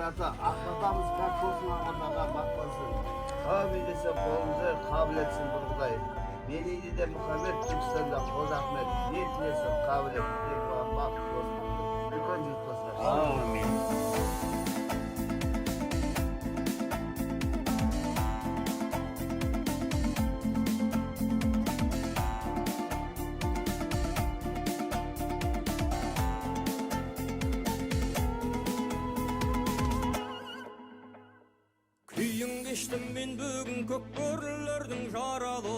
ата ақбатамыз картосын ағырнаға бақпасын. Қабыл десе қолыңызы қабыл етсін бұл Құдай. Бейнеде Мұхаммед Түркістанда Қожа Ахмет не тілесін қабыл етсін деп бақ болсын. Үлкен жұрт болсын. Амин. Мен бүгін көк бөрілердің жаралы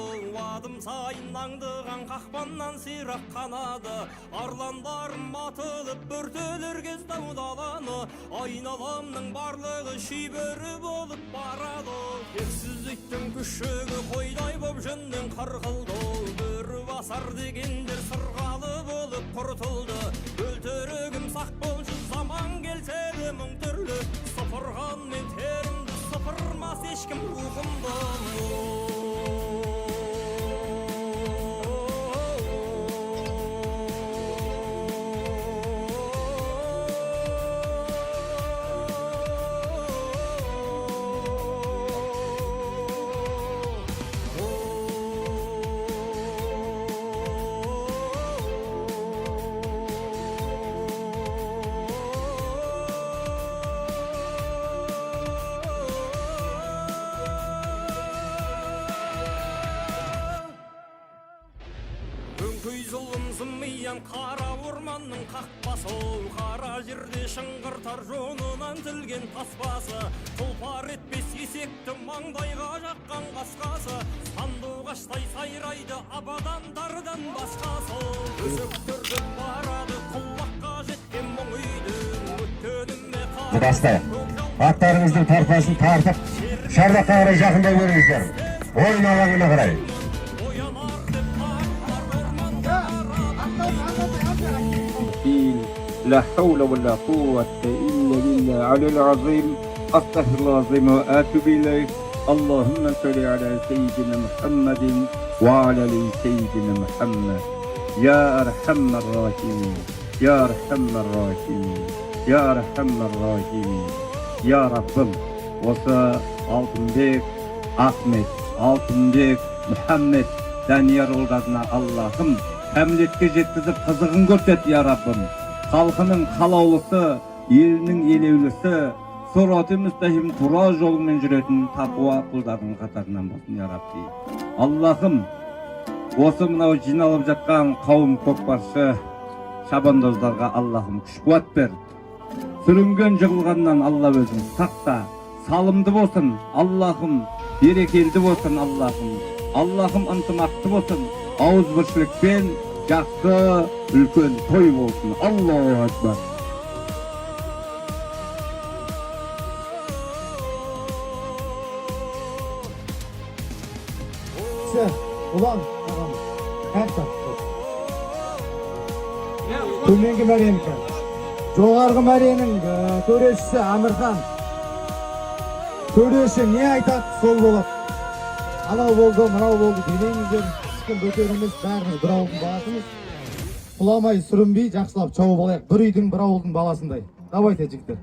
адым сайын аңдыған қақпаннан сирақ қанады арландарым атылып бүртелер кез дау-даланы айналамның барлығы шибөрі болып барады ерсіз иттің күшігі қойдай боп жөннен қырқылды бөрі басар дегендер сырғалы болып құртылды өлтірігім сақ болшы заман келсе де мың түрлі сыпырған мен терімді сыпырмас ешкім рухымды қара орманның қақпасы қара жерде шыңғыртар жонынан тілген таспасы тұлпар етпес есекті маңдайға жаққан қасқасы сандуғаштай сайрайды абадандардан басқасы өсектірді барады құлаққа жеткен мұң үйдің өткеніме Жастар, аттарыңыздың тарпасын тартып, шардаққа қарай жақындай беріңіздер. Ойын алаңына қарай. لا حول ولا قوة إلا بالله العلي العظيم أستغفر الله العظيم وأتوب إليه اللهم صل على سيدنا محمد وعلى آل سيدنا محمد يا أرحم الراحمين يا أرحم الراحمين يا أرحم الراحمين يا ربم وصى Алтынбек Ахмет Алтынбек Мұхаммед Данияр ұлдарына Аллахым әмлетке жеткізіп қызығын көрсет я Раббым халқының қалаулысы елінің елеулісі сұраты мүстахим тура жолымен жүретін тақуа құлдардың қатарынан болсын я Рабби Аллахым осы мынау жиналып жатқан қауым көкбасшы шабандоздарға Аллахым күш қуат бер сүрінген жығылғаннан Алла өзің сақта салымды болсын Аллахым берекелді болсын Аллахым ынтымақты болсын ауызбіршілікпен жақсы үлкен той болсын Аллаху акбар ұлан ағамыз қайықта төменгі мәренікі жоғарғы мәренің төрешісі Амырхан төреші не айтады сол болады анау болды мынау болды демеңіздер ешкім бөтер емес бәріне бір ауылдың баласымыз құламай сүрінбей жақсылап шауып алайық бір үйдің бір ауылдың баласындай давайте жігіттер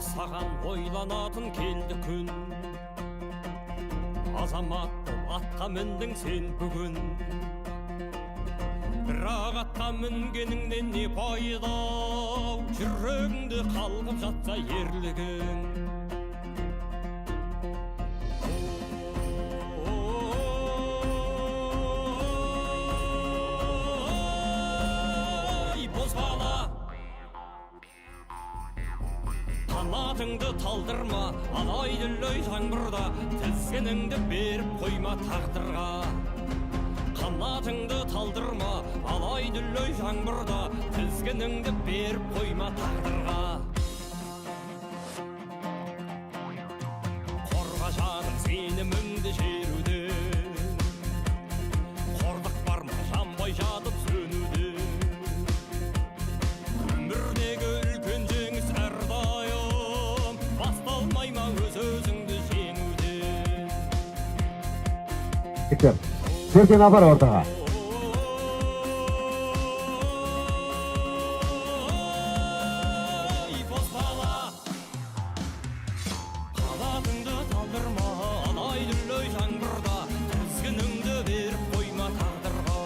саған ойланатын келді күн азамат атқа міндің сен бүгін бірақ атқа мінгеніңнен не пайда жүрегіңде қалғып жатса ерлігің қанатыңды талдырма алай-дүлей жаңбырда тізгініңді беріп қойма тағдырға қанатыңды талдырма алай-дүлей жаңбырда тізгініңді беріп қойма тағдырға қорға жаным сеніміңді жеруден қордық бар ма жанбай жатып сөнуден Dikkat. Serken apar ortaga. Ey bozbala Kanatыңды талдырма Алай дүрлөй жаңбырда Тізгініңді беріп қойма тағдырға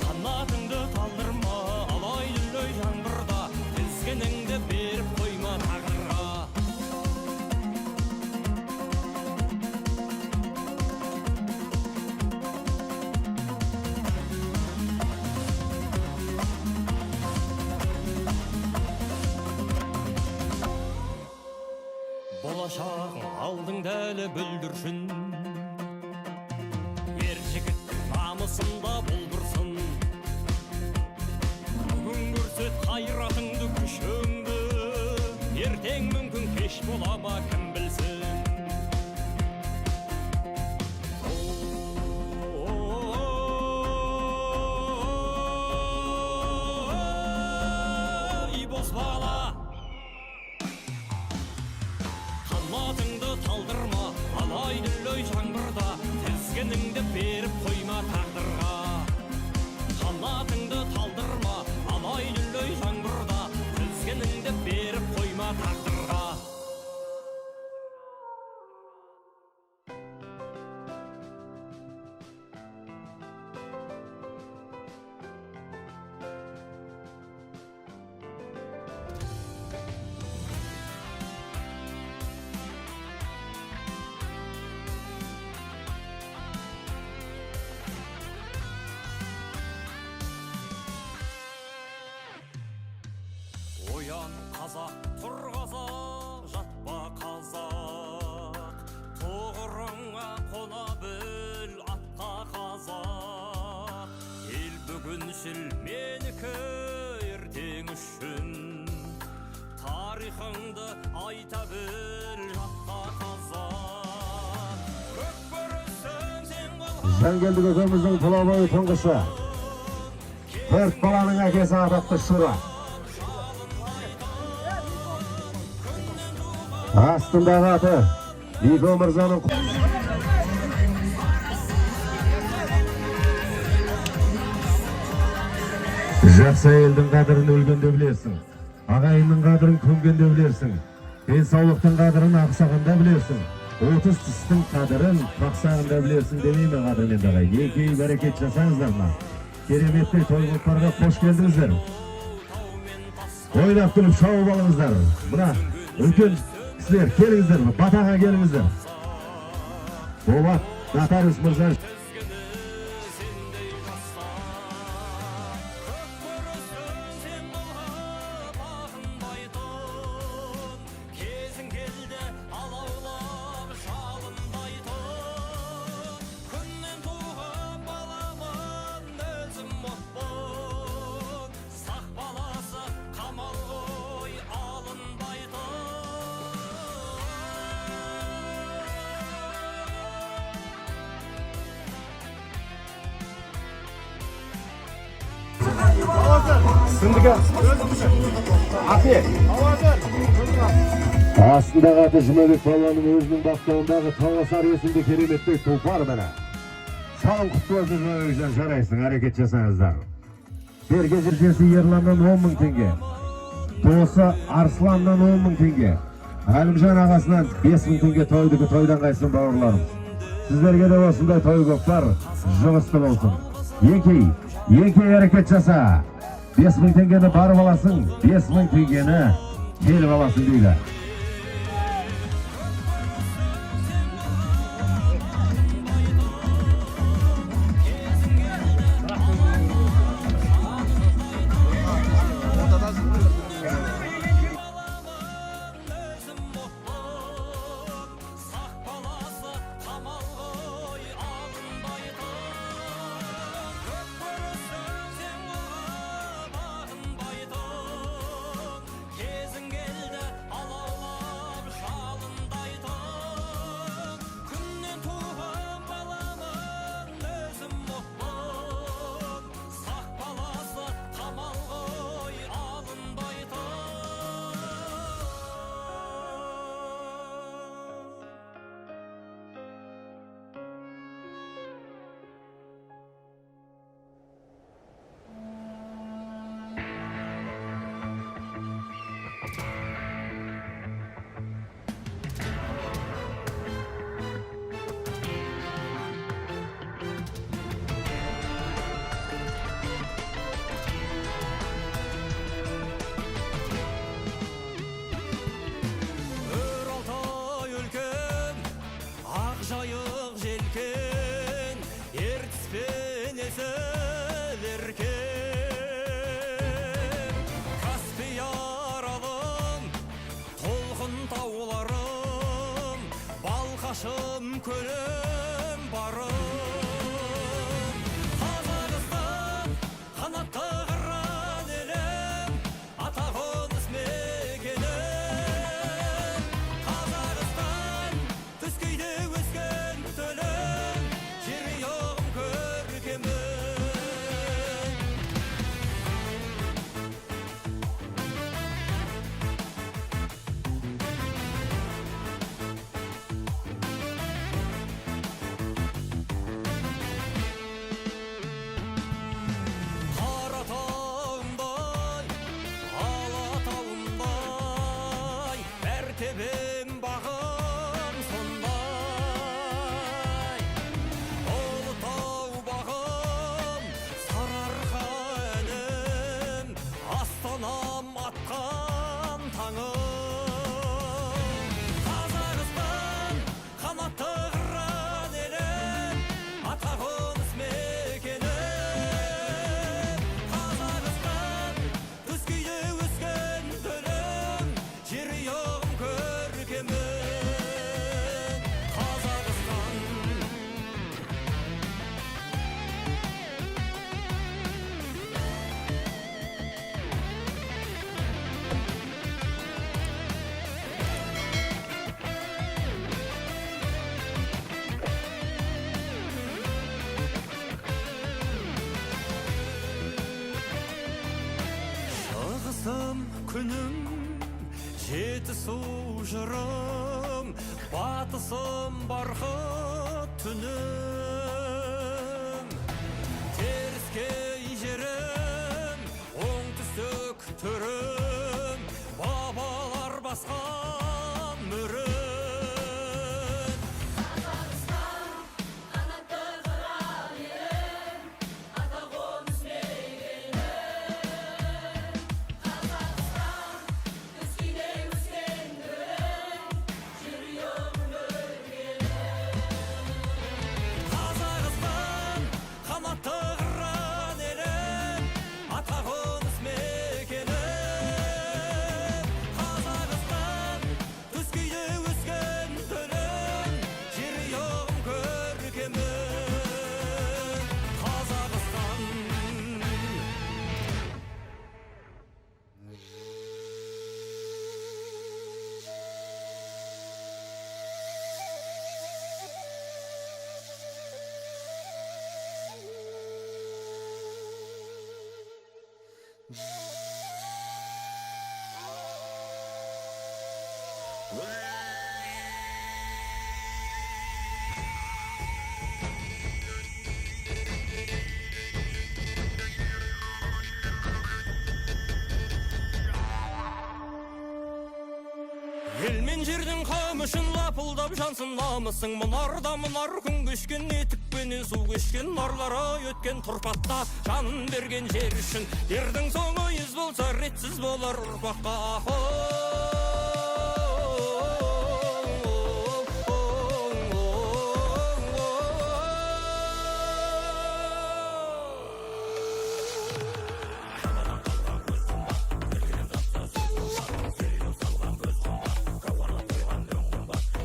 Kanatыңды талдырма Алай дүрлөй жаңбырда Тізгініңді беріп қойма тағдырға Болашағың алдыңда әлі бүлдіршін Ер жігіттің намысында бұлбұрсын Бүгін көрсет қайратыңды күшіңді Ертең мүмкін кеш бола ма кім білсін Ей бозбала Kanatыңды талдырма, алай дүрлөй жаңбырда Тізгініңді беріп қойма тағдырға Kanatыңды талдырма, алай дүрлөй жаңбырда Тізгініңді беріп қойма тағдырға Оян қазақ, тұр қазақ, жатпа қазақ Тұғырыңа қона біл, атқа қазақ Ел бүгіншіл менікі ертең үшін Тарихыңды айта біл, жатқа қазақ Көк көрістің сен болған Жангелді көкеміздің Тұлабой тұңғышы. 4 баланың әкесі атақты Шура. Астындағы аты Бико мырзаның жақсы әйелдің қадірін өлгенде білерсің. Ағайынның қадірін көмгенде білерсің. Денсаулықтың қадірін ақсағанда білерсің. 30 түстің қадірін қақсағында білерсің демейме қадірменді ағай. Екеуі бәрекет жасаңыздар ма? Кереметтей той-құлпарға қош келдіңіздер. Ойнап күліп шауып алыңыздар. Мына үлкен кісілер келіңіздер, батаға келіңіздер. Болат нотариус мырза. Астындағы аты Жұмабек баланың өзінің бақтауындағы Таласар есімді кереметтей тұлпар міне. Салым құтты болсын Жұмабекжан, жарайсың, әрекет жасаңыздар. Берге жүргесі Ерланнан 10.000 теңге. Досы Арсланнан 10.000 теңге. Әлімжан ағасынан 5.000 теңге тойдығы тойдан қайсын бауырларым. Сіздерге де осындай той көптар, жұғысты болсын. Екей әрекет жаса. 5.000 теңгені барып аласың, 5.000 теңгені келіп аласың дейді. Kezin geldi alav kölüm barım Kazakistan kanatlı kıran elim Atağınız mekenim Kazakistan tüsküyde ösken tölüm Jeri yoğum körkemin Qaratağımday, Alatağımday, Mertebem bağım sonday. Olutağ bağım, Sararqa elim, Astanam atqan tağım. Kazakistan kanatlı qıran elim, Atağınız mekenim Kazakistan tüsküyde ösken tölüm Jeri yoğum körkemin Kazakistan Şağısım күнім, жетісу жырым, батысым барқыт түнім. Теріскей жерім, оңтүстік түрім, бабалар басқан мөрім. Kazakistan kanatlı qıran elim, Atağınız mekenim Kazakistan tüsküyde ösken tölüm Jeri yoğum körkemin Kazakistan Ел мен жердің қамышын лапылдап жансын намысың Мұнарда мұнар күн кешкен етікпенен су кешкен Нарлара өткен тұрпатта жанын берген жер үшін Ердің соңы із болса ретсіз болар ұрпаққа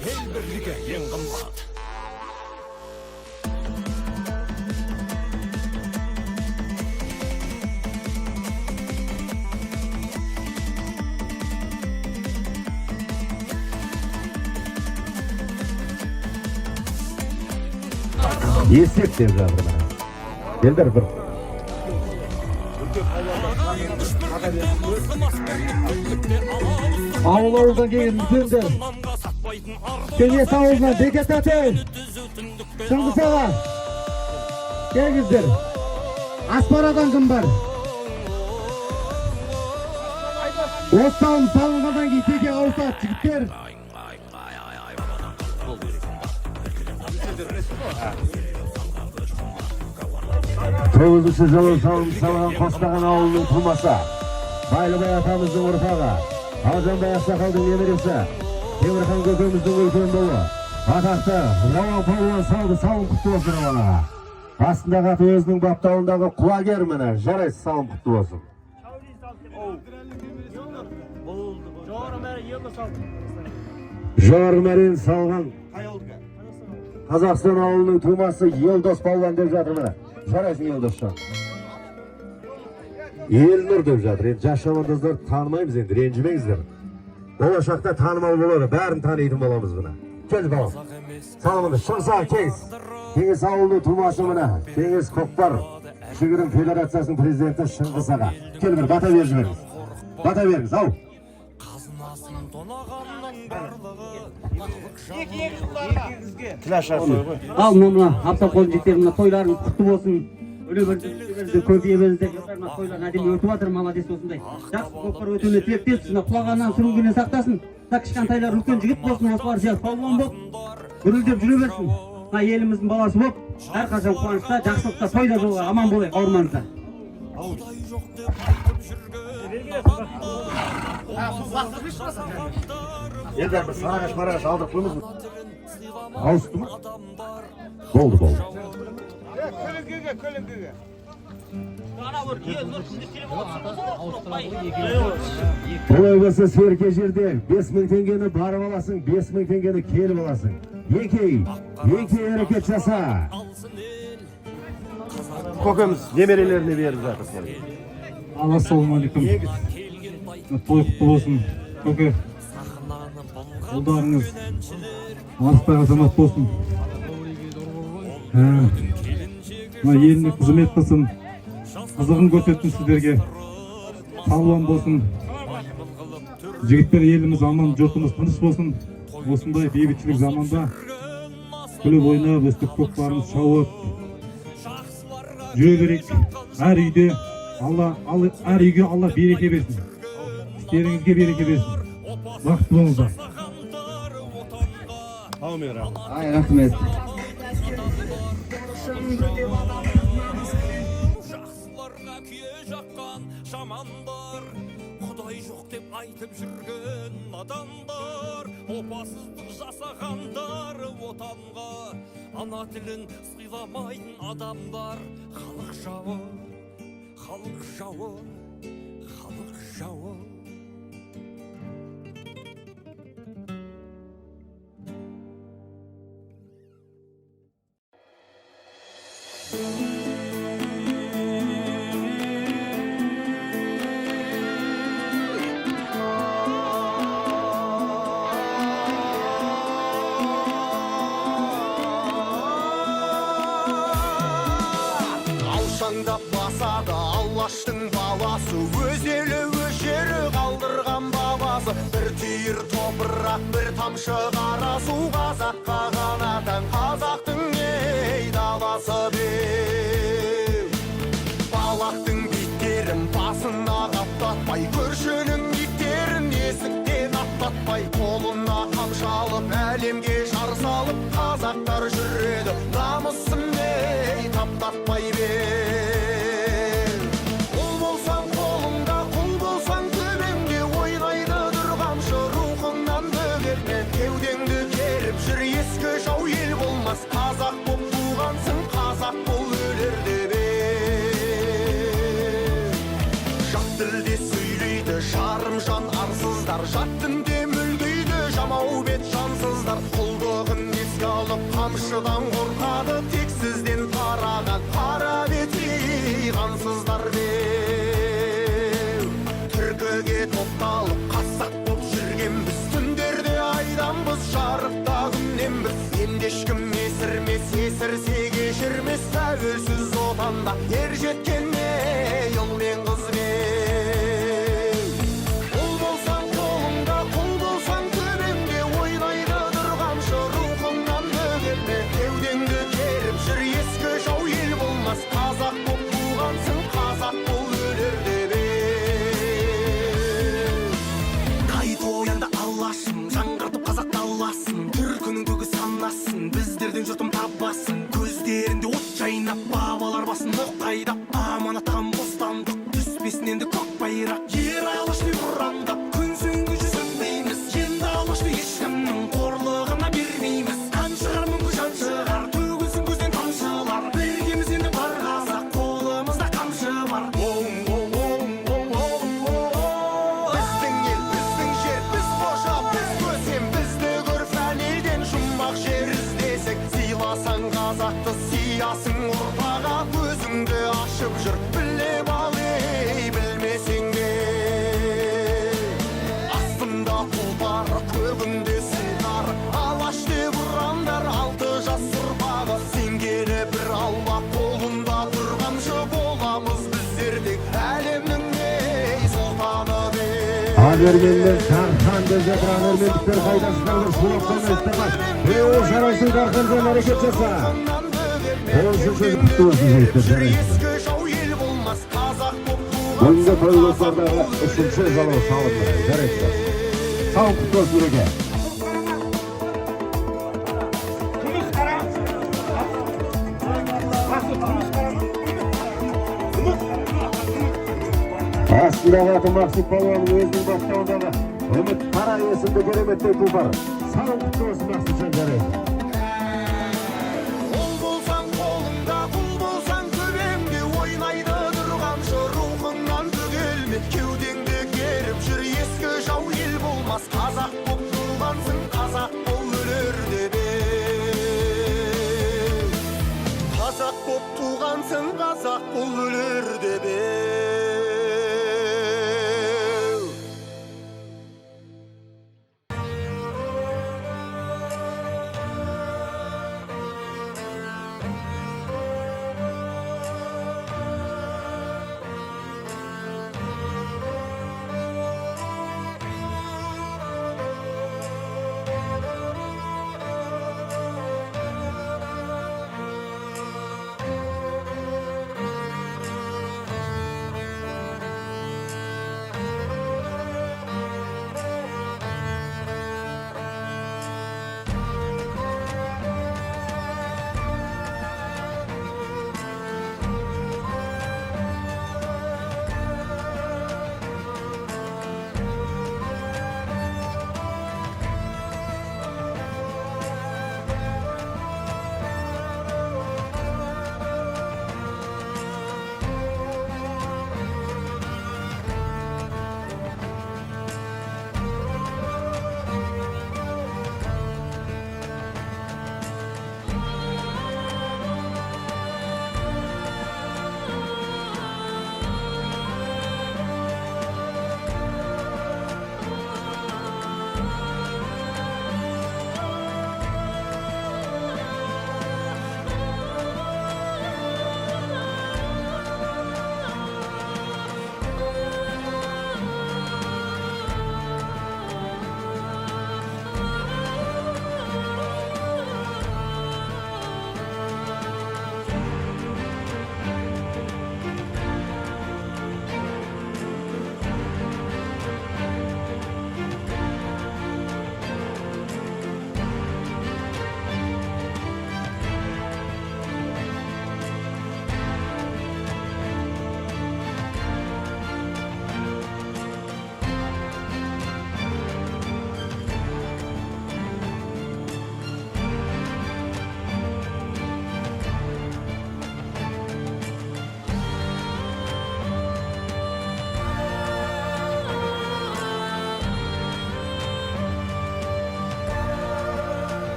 Ел бірлігі ең қымбат Есек деп жатыр мына. Келдір бір. Ауыл ауылдан келген үлкендер. Кеңес ауылынан бекет аты. Шыңғыс аға. Келгіздер. Аспарадан кім бар? Остауын салынғандан кейін теке ауысады жігіттер. Тоғызыншы жылы салған Қостаған ауылының тумасы, Байлыбай атамыздың ұрпағы, Алжанбай ақсақалдың немересі, Темірхан көкеміздің үлкен болы, атақты Рауан палуан салды сауын құтты болсын Рауанаға. Астындағы аты өзінің баптауындағы құлагер міне, жарайсы сауын құтты болсын. Жоғары мәрен салған Қазақстан ауылының тумасы Елдос Палуан деп жатыр міне. Жарайсың Елдосжан. Елнұр деп жатыр. Енді жас шабандоздар танымаймыз енді, ренжімеңіздер. Болашақта танымал болады, бәрін танитын боламыз міне. Кел балам. Саламында Шыңсақ Кеңес. Кеңес ауылының тумасы міне. Кеңес Көкпар кішігірім федерациясының президенті Шыңғыс аға. Кел бір бата беріп жіберіңіз. Бата беріңіз, ау. Ал мына автоқол жеттеріне тойларың құтты болсын. Өлі-бірді көбейе беріңіздер. Жастарына тойларын әдемі өтіп жатыр, молодец осындай. Жақсы көкпар өтуіне тілектеспіз. Құлағаннан сүрінгеннен сақтасын. Кішкентайлар үлкен жігіт болсын, осылар сияқты палуан болып, гүрілдеп жүре берсін. Еліміздің баласы болып, әрқашан қуанышта, жақсылықта, тойда жолға аман болайық, ауырмаңыздар. Елдер бір сарағаш алдырып қоймыз мұ? Ауысты мұ? Болды. Көліңкеге. Бұлай болса серке жерде 5.000 теңгені барып аласың, 5.000 теңгені келіп аласың. Екі әрекет жаса. Көкеміз немерелеріне беріп жатыр. Ассалаумағалейкум. Той құтты болсын. Көке, ұлдарыңыз астық азамат болсын. Еліне қызмет қылсын. Қызығын көрсетсін сіздерге. Палуан болсын. Жігіттер, еліміз аман, жұртымыз тыныш болсын. Осындай бейбітшілік заманда күліп ойнап, өстіп көкпарымыз шауып жүре берейік. Әр үйге Алла береке берсін. Істеріңізге береке берсін. Бақытты болыңыздар. Ай, рахмет. Жақсыларға күйе жаққан жамандар, Құдай жоқ деп айтып жүрген адамдар, опасыздық жасағандар отанға, ана тілін сыйламайтын адамдар. Халық жауы, халық жауы, халық жауы. Алшаңдап басады Аллаштың баласы, өз елі өз жері қалдырған бабасы. Бір түйір топырақ, бір тамшы қара су, қазаққа ғана тән қазақтың ей даласы беу. Балақтың биттерін басына қаптатпай, көршінің иттерін есіктен аттатпай, қолына қамшы алып әлемге жар салып, қазақтар жүреді намысын ей таптатпай беу. Қазақ боп туғансың, қазақ бол өлерде бе. Жат тілде сөйлейді жарым-жан арсыздар, жат дінде мүлгейді жамау бет жансыздар. Құлдығын еске алып қамшыдан қорқады, тексізден тараған қара бети қансыздар бе. Түркіге топталып қазақ боп жүргенбіз, түндерде айданбыз, жарықта күнненбіз. Енді ешкім есірсе кешірмес, тәуелсіз отанда ер жеткенне ұл мен қыз бен. Ұл болсаң қолыңда, құл болсаң төбеңде, ойнайды тұрғаншы рухыңнан бөгелме. Кеудеңді керіп жүр, ескі жау ел болмас, қазақ боп туғансың, қазақ бол өлерде бен. Қайт оянды Аллашым, жаңғыртып қазақ даласын, түркінің көгі санасын, біздердің жұртым табасын. Көздерінде от жайнап, бабалар басын оқтайдап, аман bergenler Tarhan Döze Traner Mendikler Kaydasılardır Şulaptan Östebak o Şaraysın Tarkan'dan hareket jasa olsun sözü kutlu olsun jeyitler Şaraysın Bunda toyluklardağı üçüncü zalı sağlıkları Şaraysın sağ kutlu olsun ürege Aslında Atı Maksut Balvan'ın özünün başkanındağı Ümit Kara esinde Keremet'te Tufar. Sağ kutlu olsun Maksut Şencer'e. Ol bolsan kolunda, kul bolsan köbemde oynaydı durgança ruhundan tügelme. Kewdengde kerip jür eski jau el bolmaz. Kazak bop tuğansın, kazak bol ölür be. Kazak bop tuğansın, kazak bol ölür be.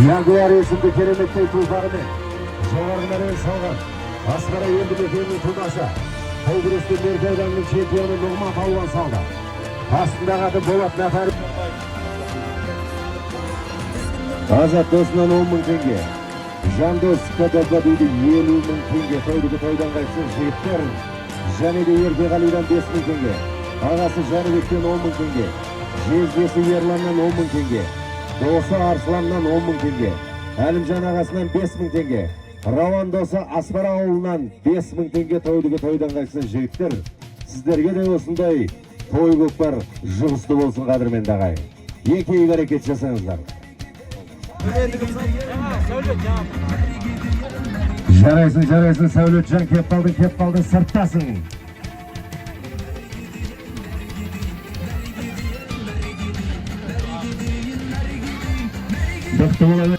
Jaguar esinde Keremet'te Tufar'ını Joğarıları salgan Asmara Yendi Mekem'in Tunaşa Kongres'te Merkaydan'ın çempiyonu Nuğman Palvan saldı Aslında adı Bolat Nafari Azat dostundan 10 bin tenge Jandos Kadabla deydi 50 bin tenge Toydugu toydan kaçsın jeyitler Janede Erdeğali'den 5 bin tenge Ağası Janebek'ten 10 bin tenge Jezgesi Yerlan'dan 10 bin tenge Dosu Arslan'dan 10 bin tenge Әлімжан ағасынан 5 bin tenge Раван досы Аспара ауылынан 5 bin tenge Toydugu toyдан kaçsın jeyitler Sizlerge de osындай той көкпар жұғысты болсын қадірменді ағайын екеуі әрекет жасаңыздар жарайсың Сәулетжан кеп қалдың сырттасың Бақты болады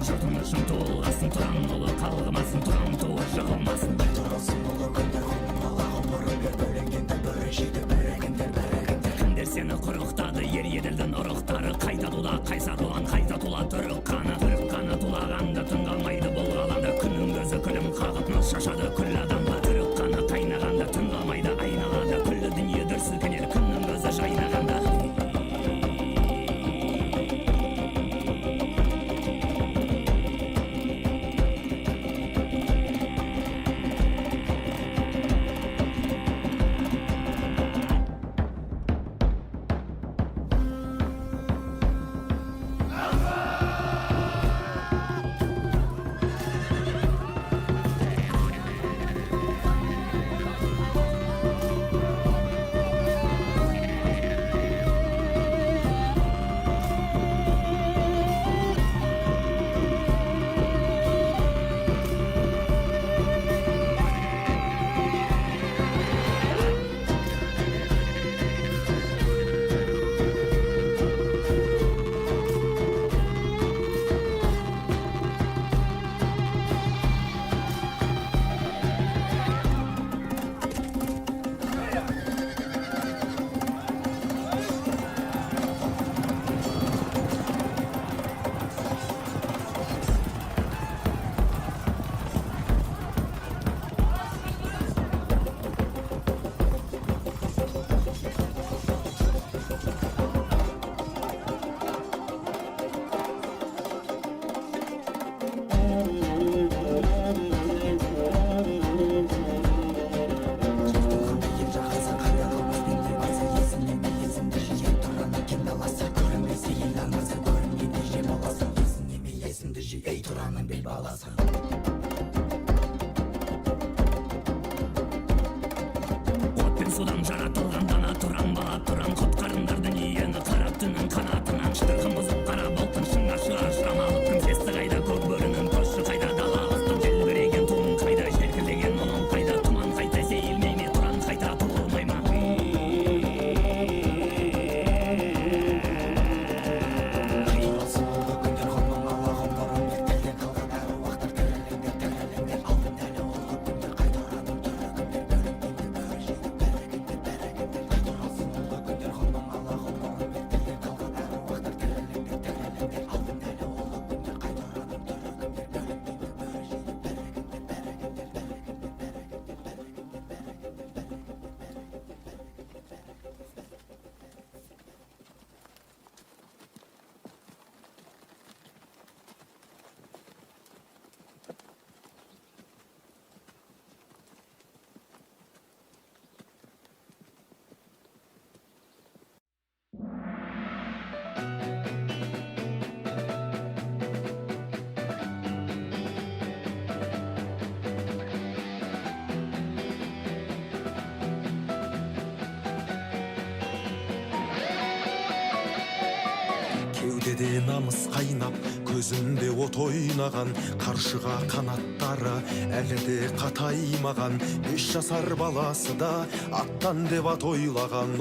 жұртың үшін туылғасын, тұран ұлы қалғымасын, тұран туы жығылмасын. Тұралсын ұлы күндер, құнын ала ғұмырын бер, бөлінгендер бірі жейді, бірігіндер, бірігіндер. Кімдер сені құрықтады, ер еділдің ұрықтары, қайта тула қайсар ұлан, қайта тула түрік қаны тулағанда түн қалмайды бұл ғаламда, күннің көзі күлім қағып нұр шашады күллі адамға. Түрік қаны қайнағанда түн қалмайды айналада, күллі дүние дүр сілкінер күннің көзі жайнағанда. Отпен судан жаратылған дана тұран бала тұран, құтқарыңдар дүниені қарап түннің қанатынан. Шытырқын бұзып қара болттың шыңға шығар шырамалықтың, сесті қайда көк бөрінің көші қайда, далалықтың желбіреген туын қайда, желкілдеген мұның қайда, тұман қайта сейілмей ме, тұран қайта туылмай ма? Кеудеде намыс қайнап, көзінде от ойнаған, қаршыға қанаттары әлі де қатаймаған. 5 жасар баласы да аттан деп ат ойлаған.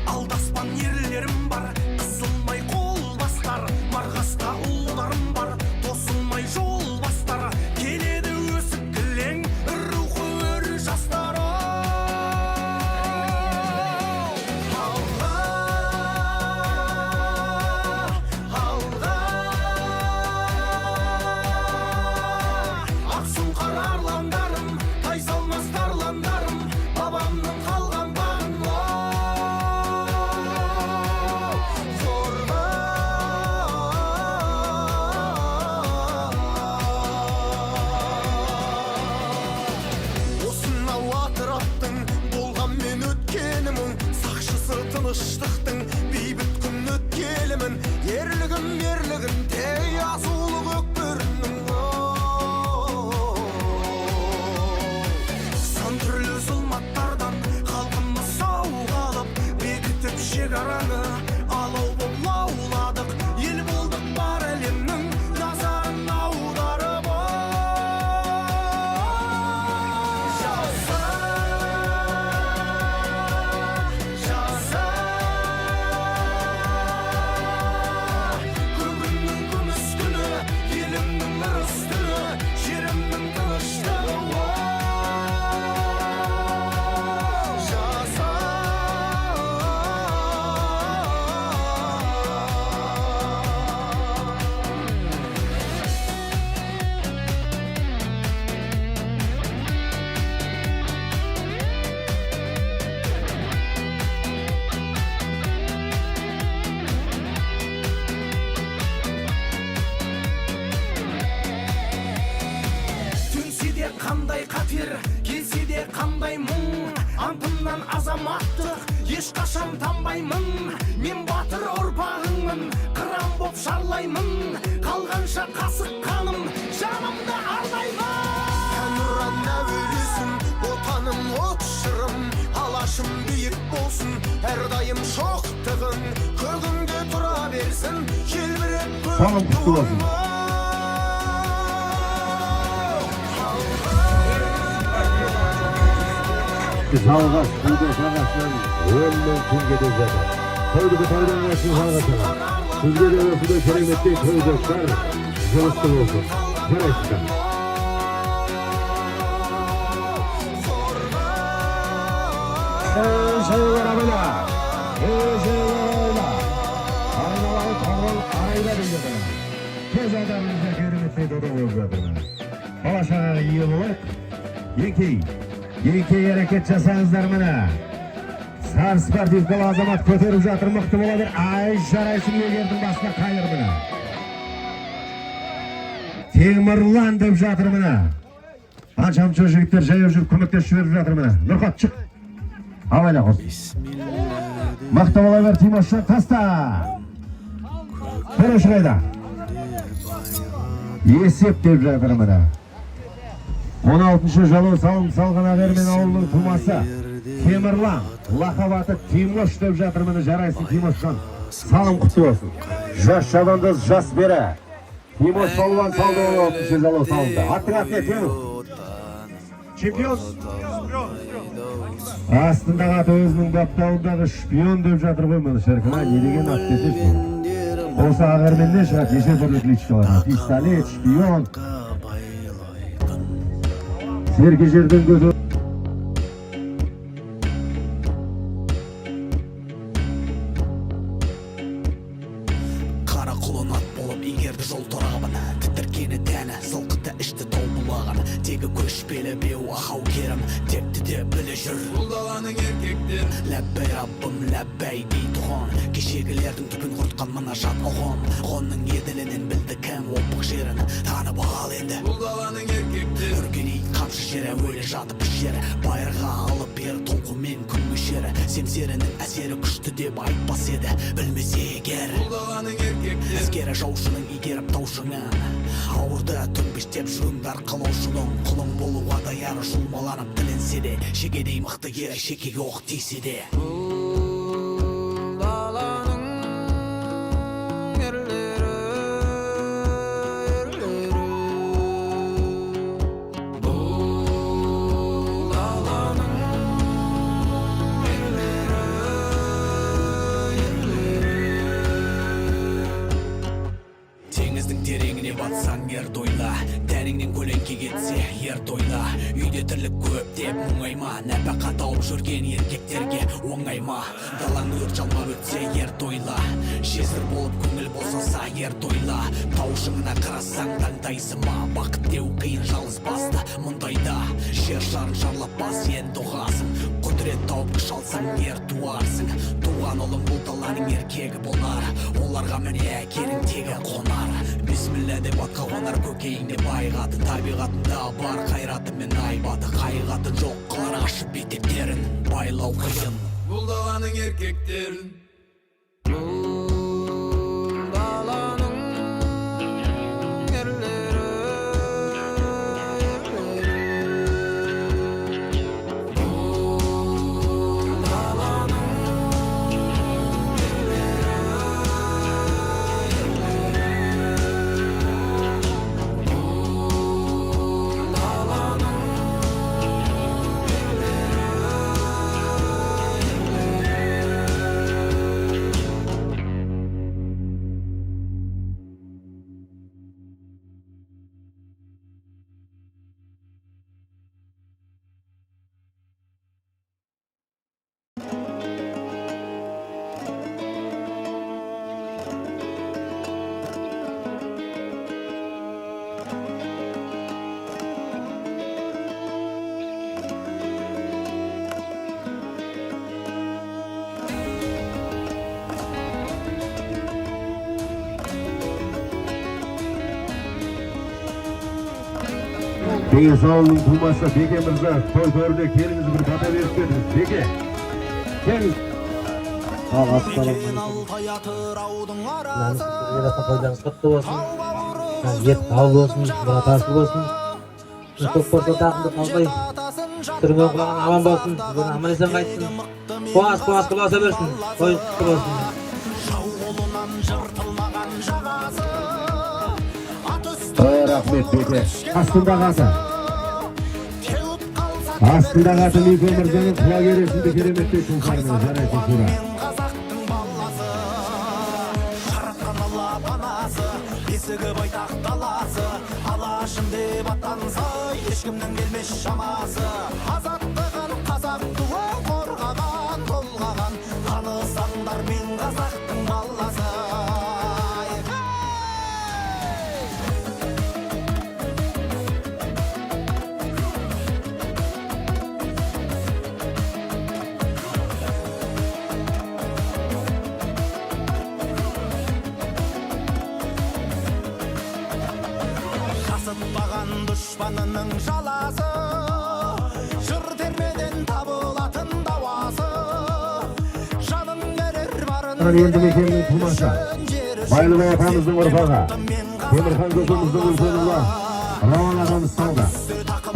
Алдаспан ерлерім бар, қысылмай қол бастар, марғаста ұлдарым бар, тосылмай жол бастар. Келеді өсіп кілең, рухы өр жастар. Тыныштықтың бейбіт күн өткелімін, ерлігім ерлігін тей азулы көкбөрінің. Сан түрлі зұлматтардан халқымыз сауға алып, бекітіп шекараны алау боп лауладық. Ел болдық бар әлемнің назарын аударып. ақтық ешқашан танбаймын мен батыр ұрпағыңмын қыран боп шарлаймын қалғанша қасық қаным жанымды арнаймын әнұран әуелесін отаным от шырым алашым биік болсын әрдайым шоқтығын көгіңде тұра берсін желбіреп Салым құтты болсын. Жалғас күлді шағашынан өлмен күнге де жатыр. Тойдығы тойдан ғасын жалғасыға. Күзге де өсіде кереметтей той достар жылысты болсын. Жарайсыздар. Жайлар абыла. Жайлар айналалы тоғыл арайда дейді. Көз адамымызда кереметтей дода болып жатыр. Балашаға ие болайық. Еңкей әрекет жасаңыздар міне. Сар спортивкалы азамат көтеріп жатыр, мықты болады. Ай, жарайсың егердің басына қайыр міне. Темірлан деп жатыр міне. Аншамшы жігіттер жаяу жүріп көмектесіп жіберіп жатыр міне. Нұрқат шық. Абайда қос. Мықты бола бер Тимошқа таста. Көреш қайда. Есеп деп жатыр міне. 16-шы жылы салым салған Ағермен ауылының тумасы Темірлан, лақабаты Тимош деп жатыр міне. Жарайсың Тимошқан. Салым құтты болсын. Жас жадандыз жас бері. Тимош балуан салды 16-шы жылы салынды. Аттың атына Тимош. Чемпион. Астындағы аты өзінің баптауындағы шпион деп жатыр ғой міне. Шіркіна не деген ат десеш. Осы Ағерменде шығады неше түрлі кличкалар. Пистолет, шпион. Серге жерден көзі қара құлын ат болып игерді жол торабын тітіркені тәні сылқыты ішті тау бұлаған тегі көшпелі беу ахау керім текті де білі жүр бұл даланың еркектер ләббәй раббым ләббәй дей тұғын кешегілердің түпін құртқан мына жат ұғым ғонның еділінен білді кәм опық жерін танып ал енді бұл даланың еркектер үргеней қамшы жері өлі жатып жері байырға алып бер толқумен күн мөшері семсерінің әсері күшті деп айтпас еді білмесе егер бұл даланың еркектер әскері жаушының игеріп таушыңын ауырды төмпештеп жүріңдар қалаушының құлың болуға даяр жұлмаланып тілінсе де шегедей мықты ер шекеге оқ тисе де ер тойла тәніңнен көлеңке кетсе ер тойла үйде тірлік көп деп мұңайма нәпақа тауып жүрген еркектерге оңайма далаң өрт жалмап өтсе ер тойла жесір болып көңіл босаса ер тойла тау шыңына қарасаң таңдайсың ма бақыт деу қиын жалғыз басты мұндайда жер шарын шарлап бас енді ұғасың құдірет тауып күш алсаң ер туарсың туған ұлың бұл даланың еркегі болар оларға міне әкенің тегі қонар бисмилля деп атқа қонар көкейіңде байғаты табиғатында бар қайраты мен айбаты қайғатын жоқ қылар ашып бетектерін байлау қиын бұл даланың еркектерін Кеңес ауылының тумасы Беке мырза той төріне келіңіз бір бата беріп беріңіз. Беке. Gel. Qo'ylarınız qutlu olsun. Yet qabul olsun, muratası olsun. Көкпарда тағымды қалмай, түріңе құлаған аман болсын, бүгін аман есен қайтсын. Қуас құласа берсін, той құтты болсын. Рахмет беке. Астындағы аты. Астындағы аты Мико Мырзаның құлагересінде кереметтей тұлпарына жарайтын тура. Бесігі байтақ даласы, алашым деп аттанса, ешкімнің келмес шамасы. Азаттығын қазақ туы қорғаған, толғаған, танысаңдар мен қазақтың баласы. Жасытпаған дұшпанының жаласы, жыр термеден табылатын дауасы. Жанын берер барын Елді мекеннің тумасы, Байлыбай атамыздың ұрпағы, Темірхан көкеміздің үлкен ұлы, Рауан ағамыз салды.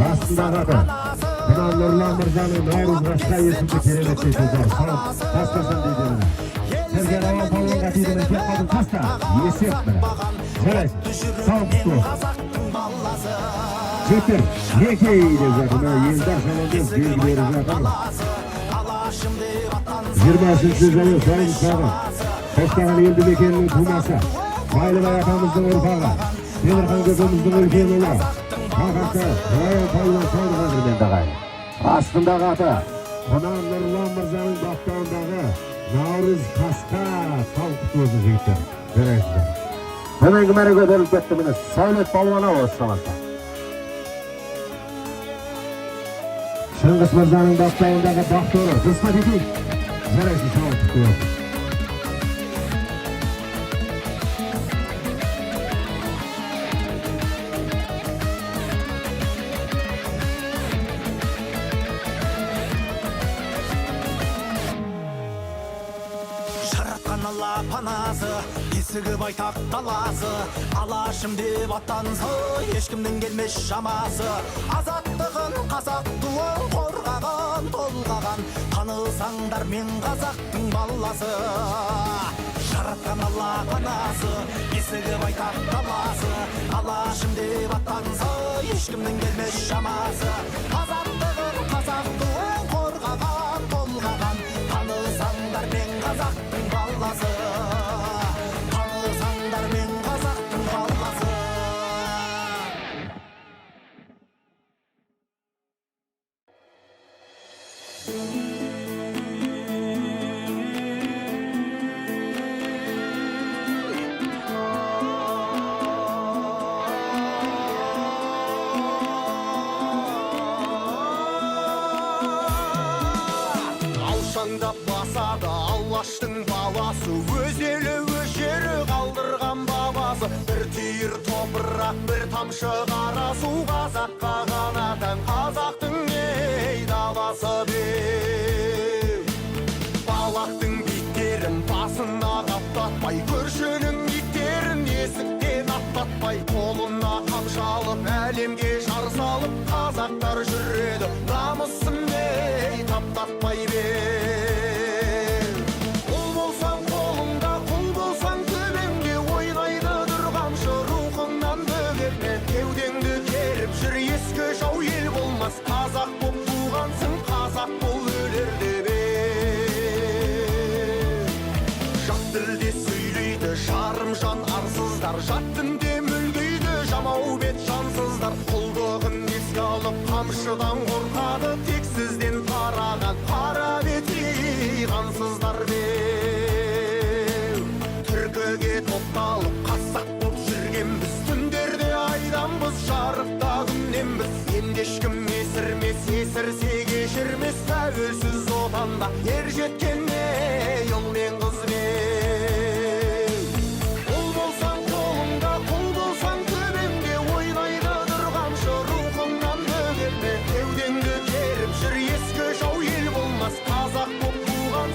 Астындағы аты, Бұдан Нұрлан Мырзаның Наурыз Ғашқа есімді кереметтей тұлпар. Салып, тастасын дейді мені. Сізге Рауан палуанға тидімен кеп қалдың таста, есеп мені. Жарайсың, салып құтты болсын. Жетір, некей деп жатыр, елдар шамандыз белгілері жатыр. 20-ші жылы сайын сағы, Қоштаған елді мекенінің тумасы, Байлыбай атамыздың ұрпағы, Темірхан көкеміздің үлкен ұлы, Қақасы, Рауан палуан салды қазірмен дағай. Астындағы аты, Құнан Нұрлан Мырзаның бақтауындағы Наурыз Қасқа сал құтты болсын жігіттер. Жарайсыздар. Төменгі мәреге беріліп кетті міне Сәулет палуаны осыламаса. Шыңғыс Мырзаның бақтауындағы бақтауы, дұсқа детейік. Жарайсыз сал құтты болсын. Жаратқан Алла панасы, есігі байтақ даласы. Алашым деп аттанса, ешкімнің келмес шамасы. Азаттығын қазақ туын қорғаған, толғаған, танысаңдар мен қазақтың баласы. Жаратқан Алла панасы, есігі байтақ даласы. Алашым деп аттанса, ешкімнің келмес шамасы. Азаттығын қазақ туын қорғаған, толғаған, танысаңдар мен қазақтың баласы. Танысаңдар мен қазақтың баласы. Алшаңдап басады Алаштың баласы, өз елі өз жері қалдырған бабасы. Бір түйір топырақ, бір тамшы қара су, қазаққа ғана тән қазақтың ей даласы беу. Балақтың биттерін басына қаптатпай, көршінің иттерін есіктен аттатпай, қолына қамшы алып әлемге жар салып, қазақтар жүреді намысын ей таптатпай беу. Ұл болсаң қолыңда, құл болсаң төбеңде, ойнайды дұрғамшы рухыңнан бөгетме. Кеудеңді керіп жүр ескі жау, ел болмас. Қазақ боп туғансың, қазақ бол өлерде беу. Жат тілде сөйлейді жарым жан арсыздар, жат дінде мүлгейді жамау бет жансыздар. Құлдығын еске алып қамшыдан қорқады, тексізден тараған қара бети қансыздар беу. Түркіге топталып қазақ боп жүргенбіз, түндерде айданбыз, жарықта күнненбіз. Енді ешкім есірмес, есірсе кешірмес, тәуелсіз отанда ер жеткенне ұл мен қыз беу. Ұл болсаң қолыңда, құл болсаң төбеңде, ойнайды дұрғамшы рухыңнан бөгетме. Кеудеңді керіп жүр ескі жау, ел болмас. Қазақ боп туған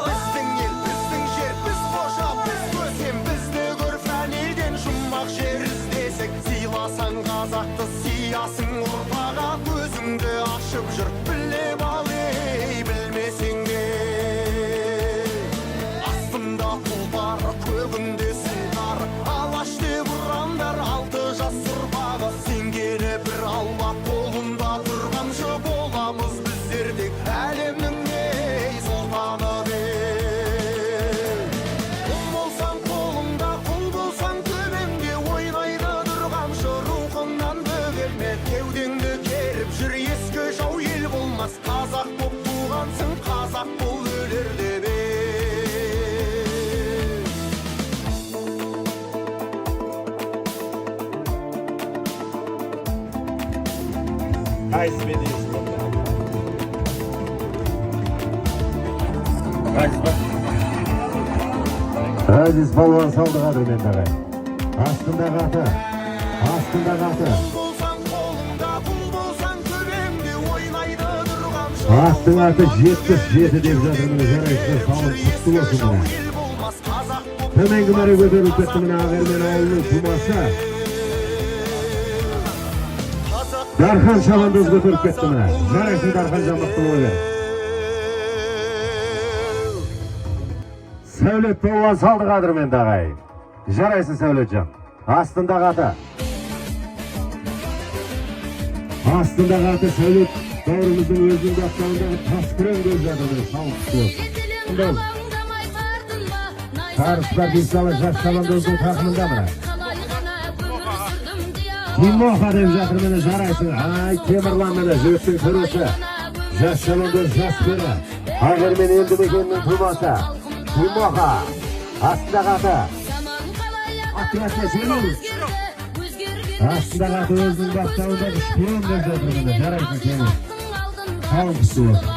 Біздің ел, біздің жер, біз қожа, біз көсем, бізді көр фәниден жұмақ жер іздесек, сыйласаң қазақты сиясың ұрпаға, көзіңді ашып жүр, біліп ал ей, білмесең де. Астында тұлпар, көгінде сұңқар, алаш деп ұрандар, 6 жас ұрпағы, сенгені бір алла қолында тұрғаншы боламыз біздер тек әлемнің ей сұлтаны деп. Құл болсаң қолыңда, құл болсаң төбеңде, ойнайды тұрғаншы рухыңнан бөгелме, кеудеңді керіп жүр, ескі жау ел болмас, қазақ боп туғансың, қазақ бол өлер деп. Qaysi bedingiz? Aziz balvan saldı qadırmen dağay. Astındağı atı. Astındağı atı. Болсаң қолыңда, құл болсаң төбеңде, ойнайды тұрғаншы Astın atı 77 деп жатырмын. Жарайсыз салып құтты болсын мына. ел болмас, қазақ боп Төменгі мәре көтеріліп кетті мына Ағермен ауылының тумасы. Дархан Шабандоз көтеріп кетті мына. Жарайсың Дархан Жамбақты болы. Сәулет болған салды қадырмен дағай. Жарайсың Сәулетжан. Астындағы аты. Астындағы аты Сәулет. Бауырымыздың өзінің бақтауындағы тас күрең көз жатырмын. Салып құтты. Тарыспа бейсалы жас Шабандоздың тақымында мына. Тимоха деп жатырмын, жарайсың. Ай, Темірлан мені жөттің көресі. Жас Шабандоз жас бері. Ағермен елді мекенінің тумасы. Тимоха. Астындағы аты. Атыратына сенің. Астындағы аты өзінің бақтауындағы шпион деп жатырмын. Жарайсың Темір. Қалың күшті болсын.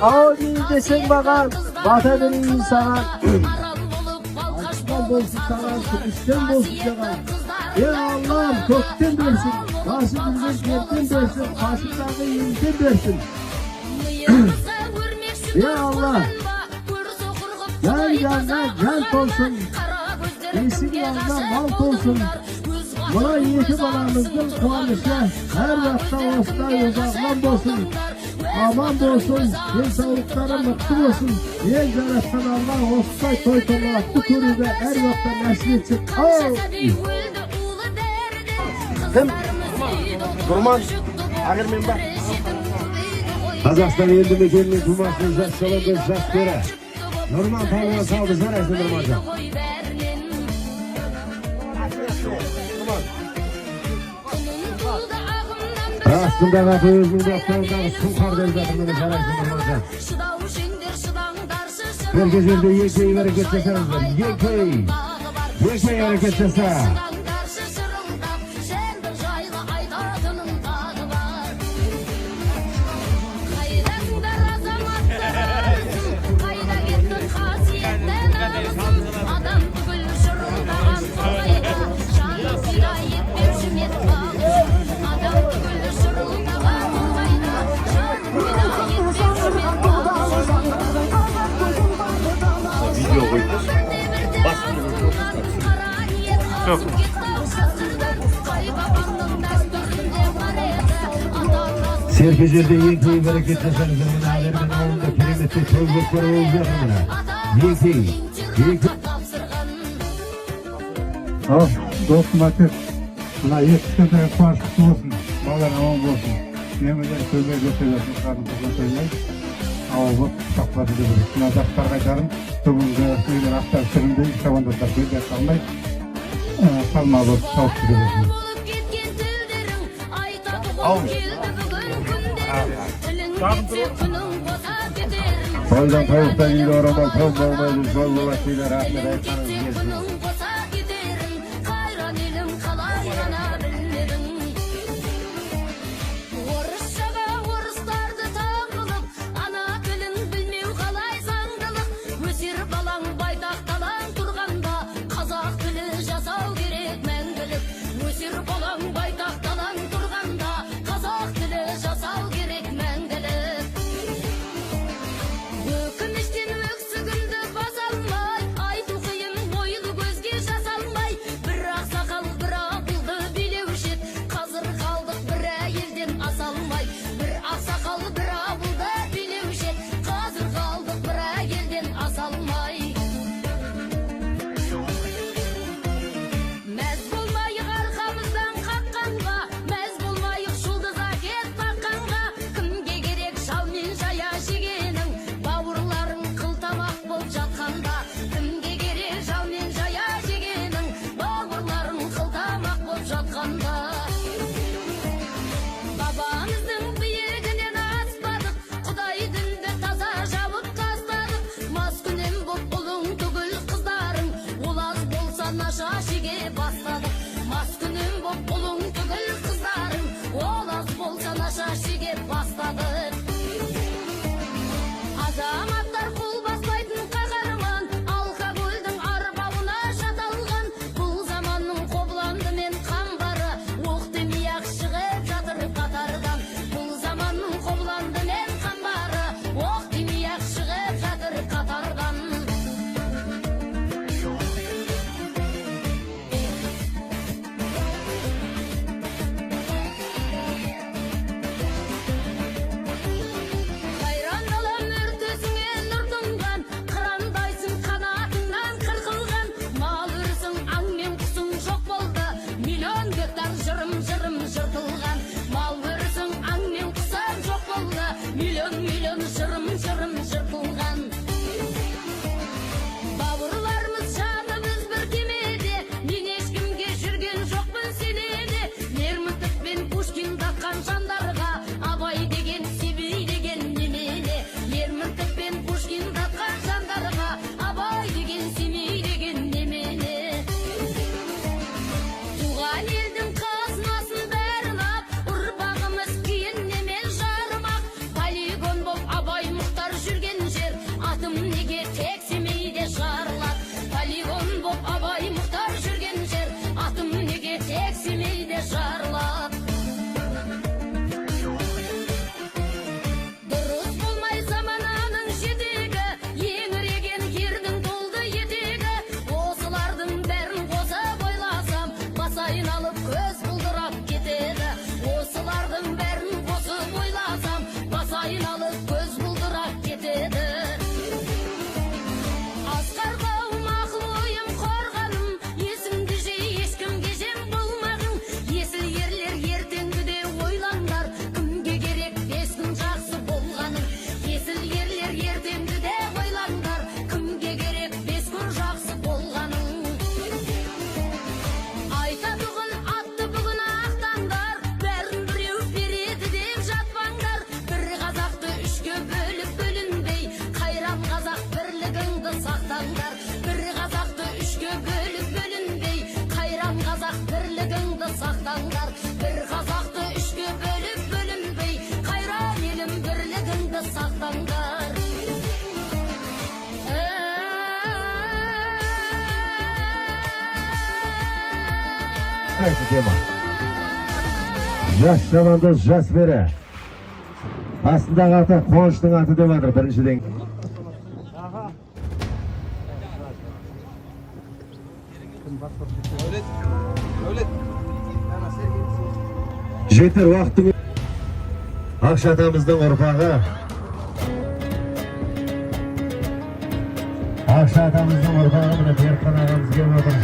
Al desen bakan, vatanın sana. Açman bolsun sana, üstten bolsun sana. Ya Allah'ım kökten versin, karşımızdan yerden versin, karşımızdan yerden versin. Ya Allah, can olsun, esin yanına mal olsun. Buna yetim aramızın kuanışı, her vakta olsa uzaklan olsun. Aman olsun, el sağlıkları mutlu olsun. El canattan Allah olsa toytama, bu konuda her vakta nasıl etsin. Kim? Kurman. Ағермен bak. Қазақстан елді мекенінің тумасының жас Шабандоз жас бері. Нұрман Павлова салды, жарайсың Нұрманжан. Астындағы аты өзінің бақтауындағы сұңқар деп жатыр, мені жарайсың Нұрманжан. Herkes yerde yekeyi hareket yasanızlar. Yekeyi hareket yasa. Herkes yerde yekeyi hareket yasanızlar. Alemden ağında kerimetli çocukları olacak mı? Yekeyi. Al, dostum Ateş. Buna yetişkende karşılıklı olsun. Bağlar aman olsun. Yemeler söyler götürüyorsun. Karnımızda söyler. Ağabey uçakları gibi. Şuna daktar kaydarım. Tümünde söyler aktar sürümde. Şavanda da söyler kalmay. Kalma alıp tavuk gidiyorsun. Soydan tavuktan iyi oradan tavuk olmaydı. Zorlu vaktiyle rahmet ayıklarınız gelsin. Qaysi tema? Yaş zamanda jas bere. Aslında аты Қуаныштың аты деп жатыр біріншіден. Жетер уақыттың Ақша атамыздың ұрпағы. Ақша атамыздың ұрпағы міне Берқан ағамыз келіп отыр.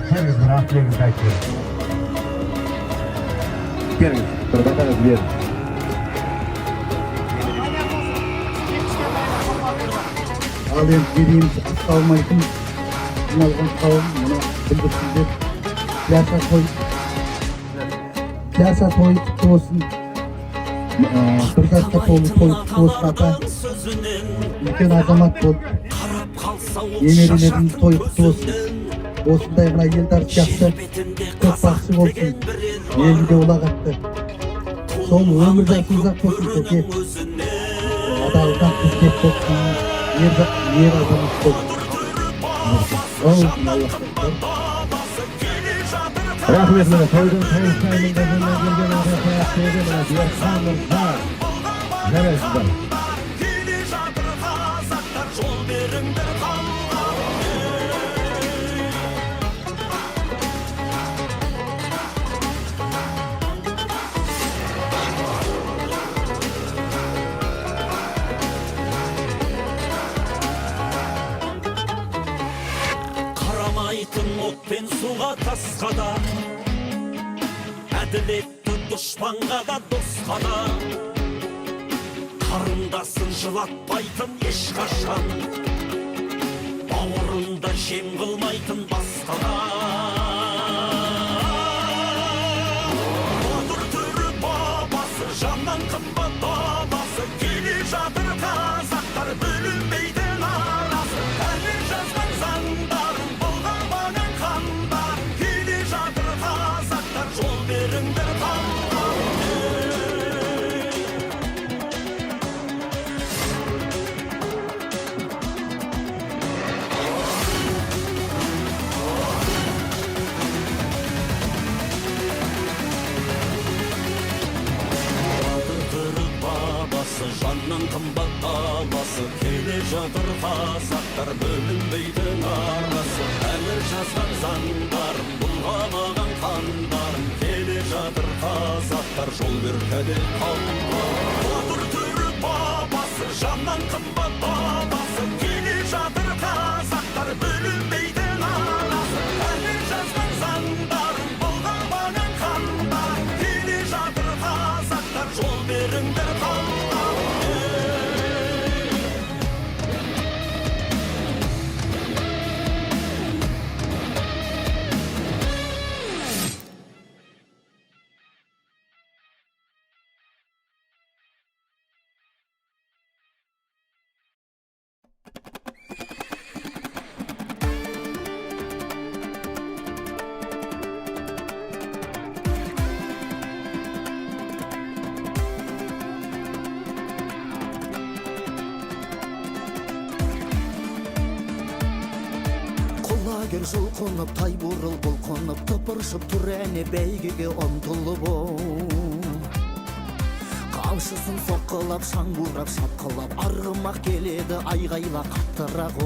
Келіңіз бір ақтылығыңызды айтып беріңіз. Келіңіз, бір батаңыз беріңіз. Ал енді берейміз алмайтын жиналған қауым мұны білдірсіздер. Пляса той құтты болсын. Bir жасқа толы той құтты болсын ата. Үлкен азамат болып, немерелердің той құтты болсын. Осындай мына елдар жақсы, көп бақсы болсын. Елінде олағатты. Сол өмір жасыңыз ақ болсын тәке. Адалдан қызмет болсын. Ер азамат болсын. Рахмет міне тойдың тойыстайының газынан келген ағырақаяқ тегі мына Берқан мырза. Жарайсыздар. Қарамайтын отпен суға тасқа да, әділетті дұшпанға да досқа да, қарындасын жылатпайтын ешқашан, бауырында жем қылмайтын басқаға. Отыр түрі бабасы, жаннан қымбат бабасы, келе жатыр қазақтар бөлінбейтін арасы, әлі жазған заңдарын бұлғамаған қандар, келе жатыр қазақтар жол беріңдер жаннан қымбат табасы, келе жатыр қазақтар бөлінбейтін арасы, әмір жазған заңдарын бұлғамаған қандарын, келе жатыр қазақтар жол бер кәде қалма. Отыр түрі бабасы, жаннан қымбат табасы, келе жатыр қазақтар бөлінбейтін арасы, әмір жазған заңдарын бұлғамаған қандарын, келе жатыр қазақтар жол беріңдер қалма. Құлагер жұлқынып, тай бурыл бұлқынып, тыпыршып тұр әне бәйгеге ұмтылып Қамшысын соққылап, шаң бұрап, шапқылап, арғымақ келеді айғайла қаттырақ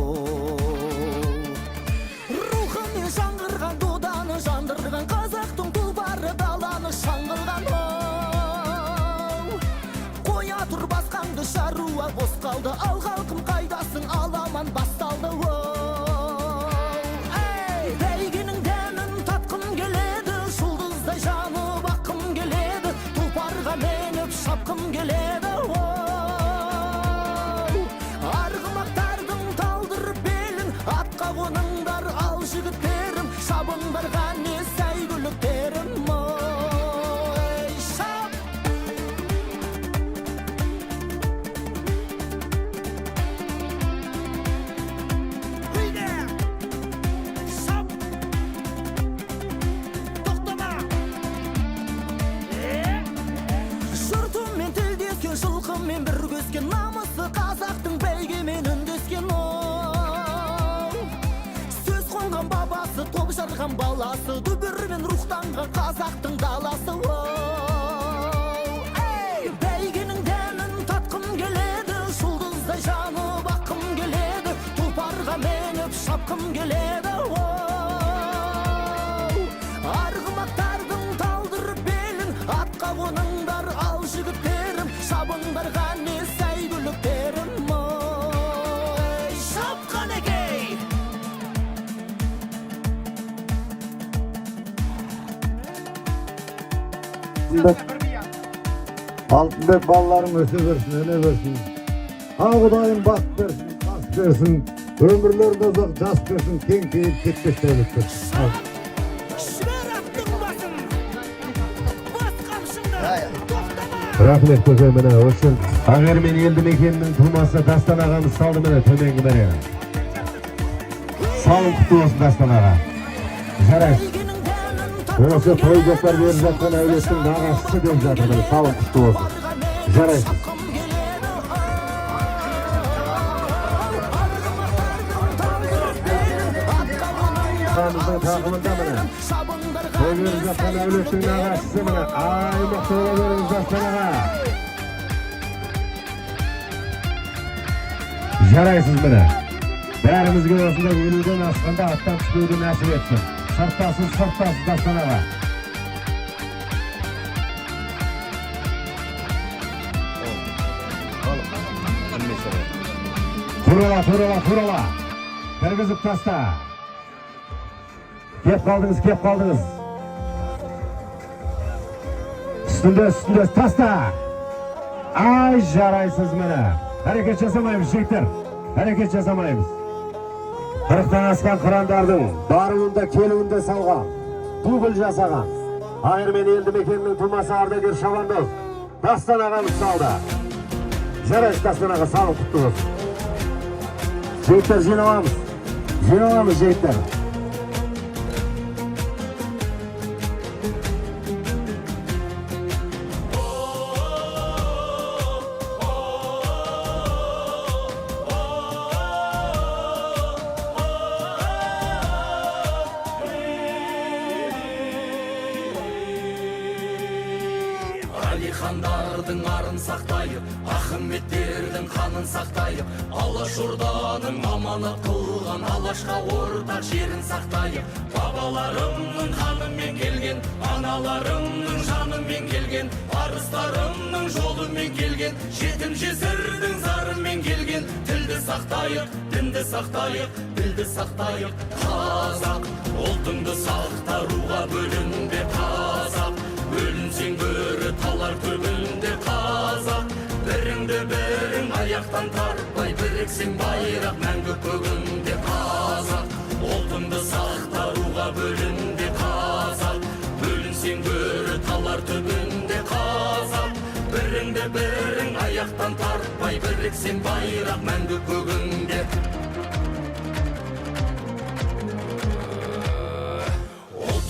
Рухымен жаңғырған доданы жандырған, қазақтың тұлпары даланы шаңғылған Қоя тұр басқаңды шаруа бос қалды, ал халқым қайдасың, аламан басталды Бәйгенің дәмін татқым келеді, жұлдыздай жанып аққым келеді, тұлпарға меніп шапқым келеді Арғымақтардың талдырып белін, атқа қоныңдар ал жігіттерім, шабыңдар ғане сәйгүліктерім Шап! Жұртыммен тілдескен, жылқыммен бір көскен, намысы қазақтың бәйгемен үндескен шапқым келеді арғымақтардың талдырып белін атқа қоныңдар ал жігіттерім шабыңдар ғане сәйгүліктерім шапқан екей Алтынбек балаларың өсе берсін, өне берсін. Құдайым бақ берсін, бас берсін. Өмірлерінде ұзақ жас берсін, кең кейіп кетпестен өтсін. жібер аттың басын бас қамшыңды тоқтама Рахмет көке міне үшін. Ағермен елді мекенінің тумасы Дастан ағамыз салды міне төменгі мәре. Сауын құтты болсын Дастан аға. Жарайсыз. Осы той жоқтар беріп жатқан әулеттің нағашысы деп жатыр міне сауын құтты болсын. Жарайсыз. Ағамыздың тақымында міне. Той беріп жатқан әулеттің нағашысы міне. Ай мықты бола беріңіз Дастан аға. Жарайсыз міне. Бәрімізге осында өлуден асқанда аттан түспеуді нәсіп етсін. Сырттасыз Дастан аға. Турала. Кіргізіп таста. Кеп қалдыңыз. Үстінде таста. Ай жарайсыз мені. Әрекет жасамаймыз жігіттер. Әрекет жасамаймыз. 40-тан асқан қырандардың баруында келуінде салған. Туғыл жасаған. Ағермен елді мекенінің тумасы ардагер шабандоз. Дастан ағамыз салды. Жарайсыз Дастан аға салын құтты болсын. Жігіттер жиналамыз жігіттер. Алихандардың арын сақтайып, Ахметтердің қанын сақтайып, Алашорданың аманат қылған Алашқа ортақ жерін сақтайып, бабаларымның қанымен келген, аналарымның жанымен келген, арыстарымның жолымен келген, жетім жесірдің зарымен келген, тілді сақтайық, дінді сақтайық, білді сақтайық, қазақ, ұлтыңды сақтаруға бөлінбе қазақ, бөлінсең бөрі талар төбінде қазақ, бірің аяқтан тартпай біріксең байрақ мәңгі көгінде қазақ, ұлтыңды сақтаруға бөлінбе қазақ, бөлінсең бөрі талар төбінде қазақ, бірің аяқтан тартпай біріксең байрақ мәңгі көгінде.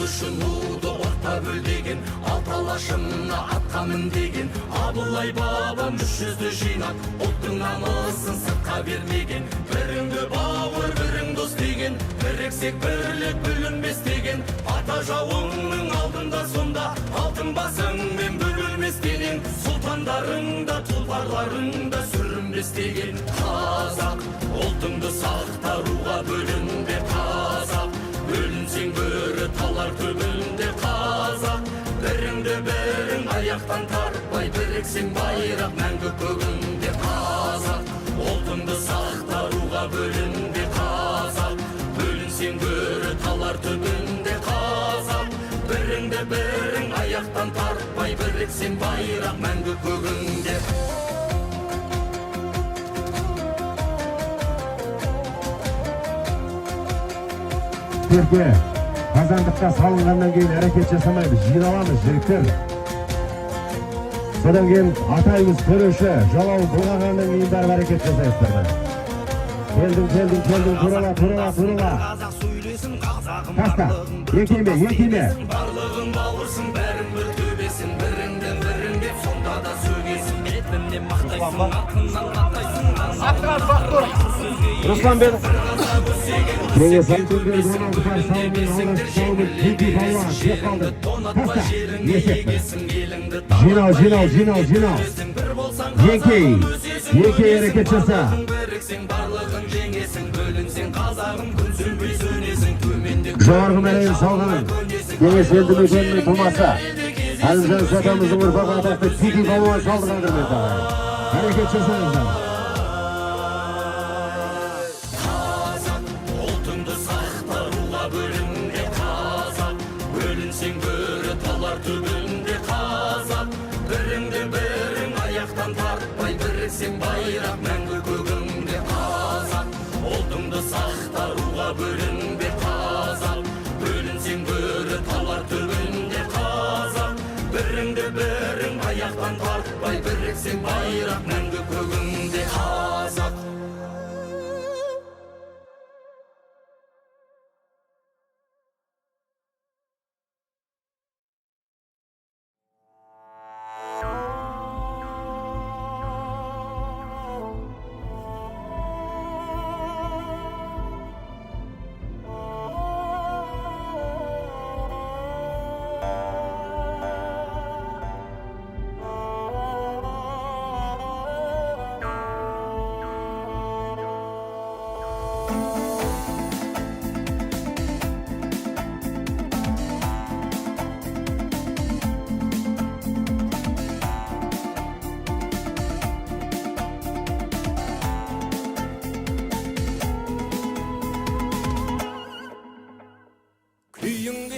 Үшін ұлды орта бөлдеген, алталашымна атқа міндеген, Абылай бабам 300-ді жинап, ұлттың намысын сыртқа бермеген, біріңді бауыр, бірің дос деген, біріксек бірлік бүлінбес деген, ата жауыңның алдында сонда, алтын басыңмен бөлінбес деген, сұлтандарыңда, тұлпарларыңда сүрінбес деген, қазақ, ұлтыңды сақтаруға бөлінбе қазақ, бөлінсең бөрі талар төбінде қазақ, бірің аяқтан тартпай біріксең байрақ мәңгі көгінде қазақ, ұлтыңды сақтаруға бөлінбе қазақ, бөлінсең бөрі талар төбінде қазақ, бірің аяқтан тартпай біріксең байрақ мәңгі көгінде. Türkiye, kazandıkta salıngandan keyin hareket жасамаймыз, жиналамыз жігіттер. Содан кейін атайымыз көруші, жалау бұлғағаннан кейін барып hareket жасайсыздар. Келдің, турала. Таста, екеме. Барлығын бауырсың, бәрін бір төбесін, біріңден деп сонда да сөгесін, бетімнен мақтайсың, артыңнан қаттайсың, Руслан бен Кеңес алтынбек Доналдыпар салымен алғаш салып жеке балуан кеп қалды. Таста, есепті. Жинал. Еке әрекет жаса. біріксең барлығын жеңесің, бөлінсең қазағым күнсің Жоғарғы мәреyin салғанын Кеңес елді мекенінің тумасы Әлімжан Сатамыздың ұрпағы атақты Тики Балуан шалдырған құрметті ағайын. Әрекет жасаңыздар. Ұлтыңды сақтаруға бөлінге қазақ, бөлінсең бөрі талар түбінде қазақ, біріңді бірің аяқтан тартпай біріксең байрақ мәңгі көгіңде қазақ. Ұлтыңды сақтаруға бөлінге қазақ, бөлінсең бөрі талар түбінде қазақ, біріңді бірің аяқтан тартпай біріксең байрақ мәңгі көгіңде қазақ.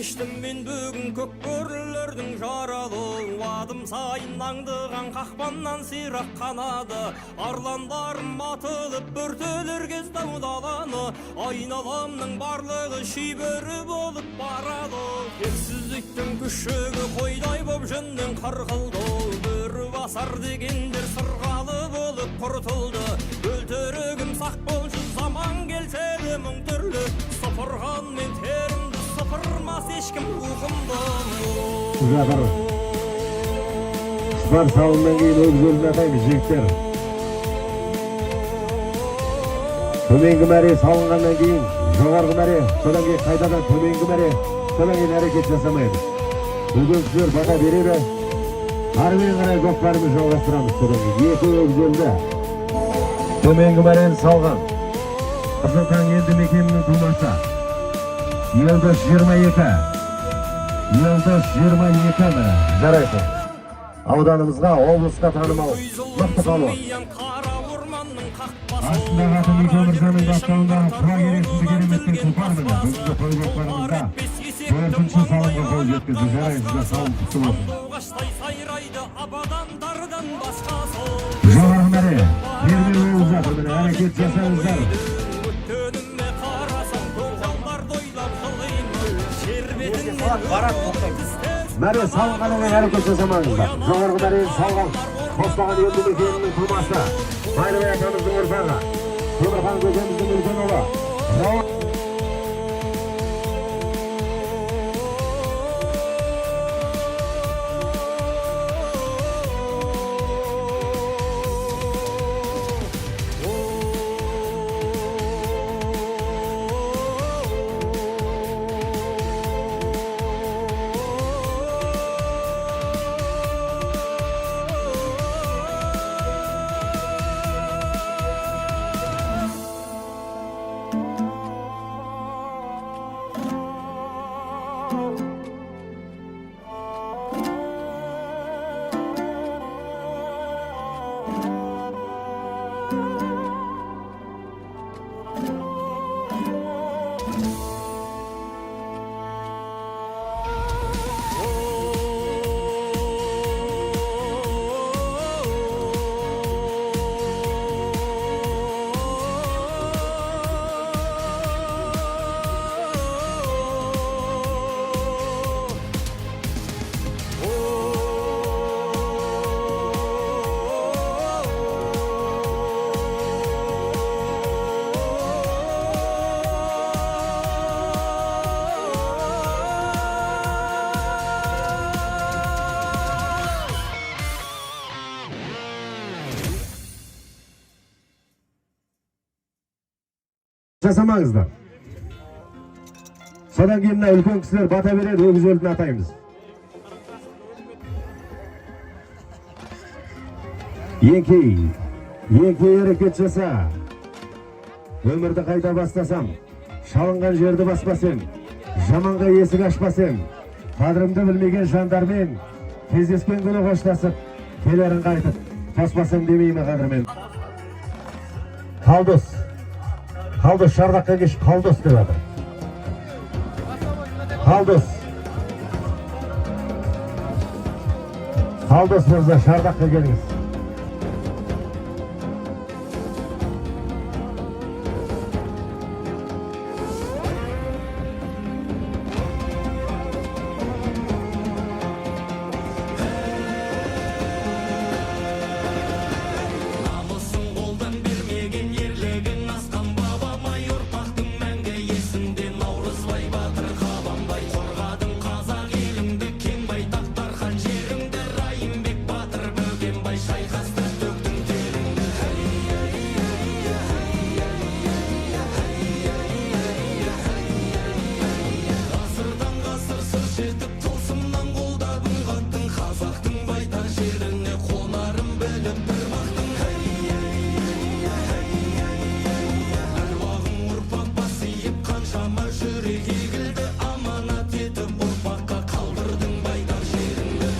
Кештім мен бүгін көк бөрілердің жаралы, адым сайын аңдыған қақпаннан сирақ қанады, арландарым атылып бөртелер кез даудаланы, айналамның барлығы шибөрі болып барады. Тексіздіктің күшігі қойдай боп жөннен қырқылды, бөрі басар дегендер сырғалы болып құртылды. Өлтірігім сақ болшы, заман келсе де мұң түрлі, сыпырған мен терімді сыпырмас ешкім ұғымды. Жатыр. Спар салыннан кейін өгізөлін атаймыз, жігіттер. Төменгі мәре салынғаннан кейін жоғарғы мәре, содан кейін қайтадан төменгі мәре, содан кейін әрекет жасамаймыз. Өгізлер бата береді, армен қарай көкпарымыз жалғастырамыз. Содан кейін екі өгізөлді төменгі мәрені салған Қызылтаң елді мекенінің тумасы Елдос 22 міне жарайсың. Ауданымызға, облысқа танымал мықты қалуы. Астындағы атын Ика Мырзаның бастауындағы құра кересінді кереметтің тұлпар міне. Бүгінгі той көкпарымызда 4-ші салымға қол жеткізді. Жарайсызда салым құтты болсын. Жоғарғы мәре, бермей болып жатыр міне, әрекет жасаңыздар. Мәре салынғаныңа әрекет жасамаңыздар. Жоғарғы мәрені салған Қостаған елді мекенінің тумасы Майлыбай атамыздың ұрпағы Темірхан көкеміздің үлкен ұлы жасамаңыздар. Содан кейін мына үлкен кісілер бата береді, өгізөлін атаймыз. Еңкей әрекет жаса. Өмірді қайта бастасам, шалынған жерді баспасам, Жаманға есік ашпасаң, қадірімді білмеген жандармен кездескен күні қоштасып, келерін қайтып, тоспасаң демейме қадірмен. Қалдос шардаққа кеш қалдос деп жатыр. Қалдос мырза шардаққа келіңіз. намысын қолдан бермеген ерлігін асқан бабамай ұрпақтың мәңгі есінде наурызбай батыр қабанбай қорғадың қазақ еліңді кең байтақтар хан жеріңді райымбек батыр бөгенбай шайқаста төктің теріңді ғасырдан ғасыр сыр шертіп тылсымнан қолдадың қаттың қазақтың байтақ жеріне қонарын біліп бір бақтың әруағың ұрпақ басиып қаншама жүрек егілді аманат етіп ұрпаққа қалдырдың байтақ жеріңді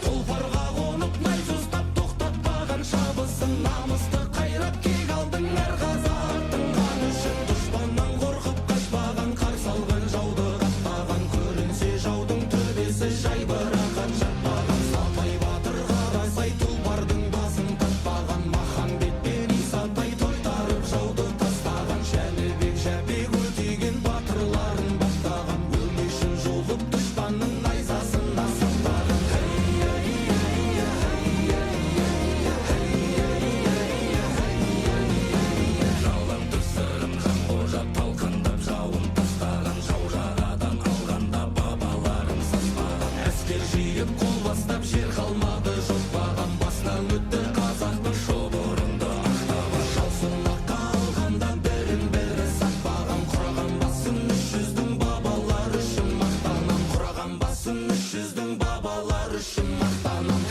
тұлпарға қонып найз ұстап тоқтатпаған шабысын намысты қайрап кек алдың әр қазақтың қаны үшін дұшпаннан қорқып қашпаған қарсы алған жауды қаптаған көрінсе жаудың төбесі жайбарақат жатпаған сапай батыр қарасай тұлпардың басын тартпаған махамбет пен исатай тойтарып жауды тастаған жәнібек жәпек өтеген батырларын бақтаған өлмешін жолып дұшпанның найзасын сақтаған жалаңтөс сырым жанқожа талқандап жауын тастаған жау жағадан алғанда бабаларың саспаған әскер жиып қол бастап жер қалмады жоспаған басынан өтті қазақтың шоғырынды ақтаған жау сынаққа алғанда бірін бірі сатпаған құраған басын 300-дің бабалар үшін мақтанам құраған басын 300-дің бабалар үшін мақтанам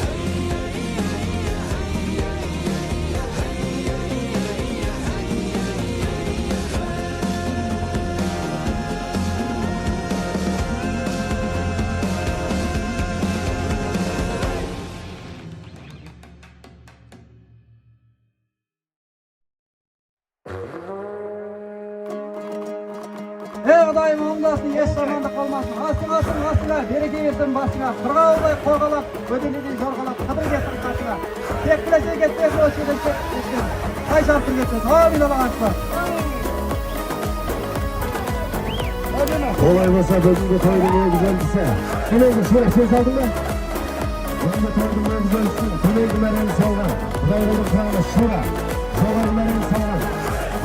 Құдайым оңдасын, еш жамандық болмасын. Асыңа, береке берсін басыңа. Қырғауылдай қорғалап, көделедей жорғалап, қыдыр кетсін қасыңа. Тек білесе кетпес, өшеден тек кетсін. Қай шарттың кетсін, амин алағаншылар. Olay болса бүгінгі тойдың негізелдісі. Түлегі шура сен салдың ба? Бүгінгі тойдың негізелдісі түлегі мәрені салған. Құдайғылың қағаны шура. Жоғары мәрені салған.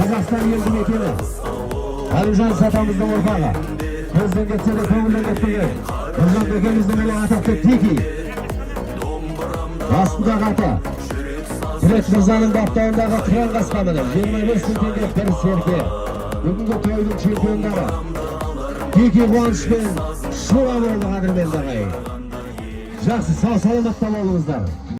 Қазақстан елді мекені. Әлімжан сатамыздың ұрпағы. Көзден кетсе де көңілден кетпеген. Нұржан бекеміздің ұлы атақты Тики. Астындағы аты. Түрек Мырзаның баптауындағы қыран қасқамының 25 мың теңге бір серке. Бүгінгі тойдың чемпиондары. Тики қуанышпен шура болды қадірмен ағайын. Жақсы, сау саламатта болыңыздар.